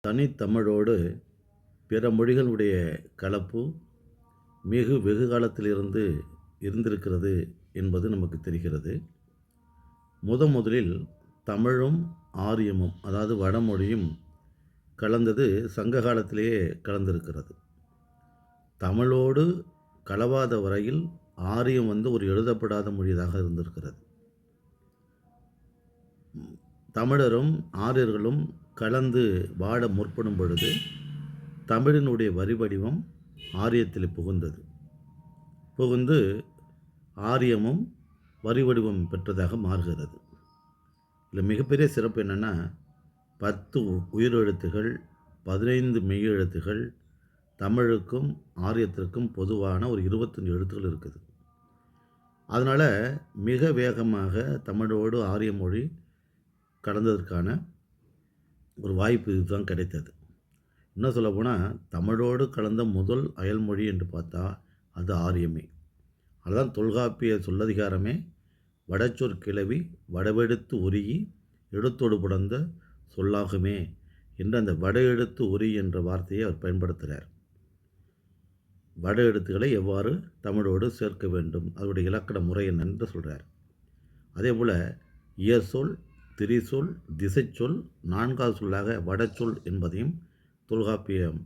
தனித்தமிழோடு பிற மொழிகளுடைய கலப்பு வெகு காலத்திலிருந்து இருந்திருக்கிறது என்பது நமக்கு தெரிகிறது. முதலில் தமிழும் ஆரியமும், அதாவது வடமொழியும் கலந்தது சங்க காலத்திலேயே கலந்திருக்கிறது. தமிழோடு கலவாத வரையில் ஆரியம் ஒரு எழுதப்படாத மொழியாக இருந்திருக்கிறது. தமிழரும் ஆரியர்களும் கலந்து வாழ முற்படும் பொழுது தமிழினுடைய வரி வடிவம் ஆரியத்தில் புகுந்து ஆரியமும் வரி வடிவம் பெற்றதாக மாறுகிறது. இதில் மிகப்பெரிய சிறப்பு என்னென்னா, 10 உயிரெழுத்துகள், 15 மெய்யெழுத்துகள், தமிழுக்கும் ஆரியத்திற்கும் பொதுவான ஒரு 25 எழுத்துக்கள் இருக்குது. அதனால் மிக வேகமாக தமிழோடு ஆரிய மொழி கலந்ததற்கான ஒரு வாய்ப்பு இதுதான் கிடைத்தது. இன்னும் சொல்லப்போனால் தமிழோடு கலந்த முதல் அயல்மொழி என்று பார்த்தா அது ஆரியமே. அதுதான் தொல்காப்பிய சொல்லதிகாரமே வடச்சொற் கிளவி வடவெடுத்து உருகி எழுத்தோடு புடந்த சொல்லாகுமே என்று அந்த வட எழுத்து உரி என்ற வார்த்தையை அவர் பயன்படுத்துகிறார். வட எழுத்துக்களை எவ்வாறு தமிழோடு சேர்க்க வேண்டும், அதனுடைய இலக்கண முறை என்னென்று சொல்கிறார். அதே போல் இயற்சொல், திரிசொல், திசைச்சொல், 4வது சொல்லாக வடச்சொல் என்பதையும் தொல்காப்பியம்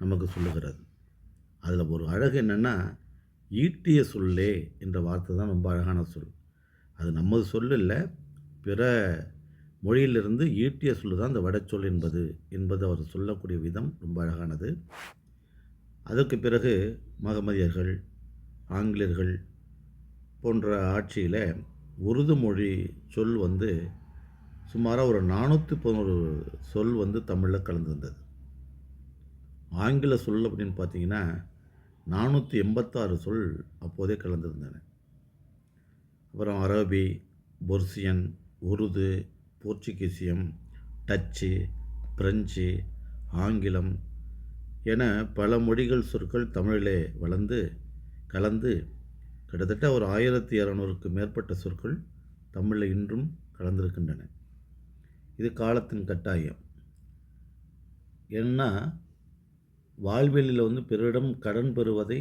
நமக்கு சொல்லுகிறது. அதில் ஒரு அழகு என்னென்னா, ஈட்டிய சொல்லே என்ற வார்த்தை தான் ரொம்ப அழகான சொல். அது நமது சொல் இல்லை, பிற மொழியிலிருந்து ஈட்டிய சொல் தான் அந்த வடச்சொல் என்பது அவர் சொல்லக்கூடிய விதம் ரொம்ப அழகானது. அதற்கு பிறகு மகமதியர்கள், ஆங்கிலேயர்கள் போன்ற ஆட்சியில் உருது மொழி சொல் சுமாராக ஒரு 411 சொல் தமிழில் கலந்து வந்தது. ஆங்கில சொல் அப்படின்னு பார்த்தீங்கன்னா 486 சொல் அப்போதே கலந்துருந்தன. அப்புறம் அரபி, பொர்சியன், உருது, போர்ச்சுகீசியம், டச்சு, பிரெஞ்சு, ஆங்கிலம் என பல மொழிகள் சொற்கள் தமிழிலே கலந்து கிட்டத்தட்ட ஒரு 1200க்கு மேற்பட்ட சொற்கள் தமிழில் இன்றும் கலந்திருக்கின்றன. இது காலத்தின் கட்டாயம். ஏன்னா வாழ்வியலில் பிறரிடம் கடன் பெறுவதை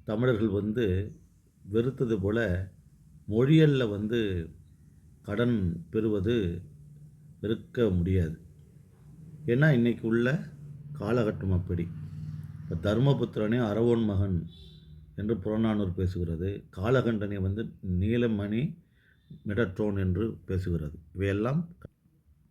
தமிழர்கள் வெறுத்தது போல் மொழியலில் கடன் பெறுவது வெறுக்க முடியாது. ஏன்னா இன்றைக்கி உள்ள காலகட்டம் அப்படி. இப்போ தர்மபுத்திரனே அரவோன் மகன் என்று புறநானூறு பேசுகிறது. காலகண்டனை நீலமணி மிடற்றோன் என்று பேசுகிறது. இவையெல்லாம்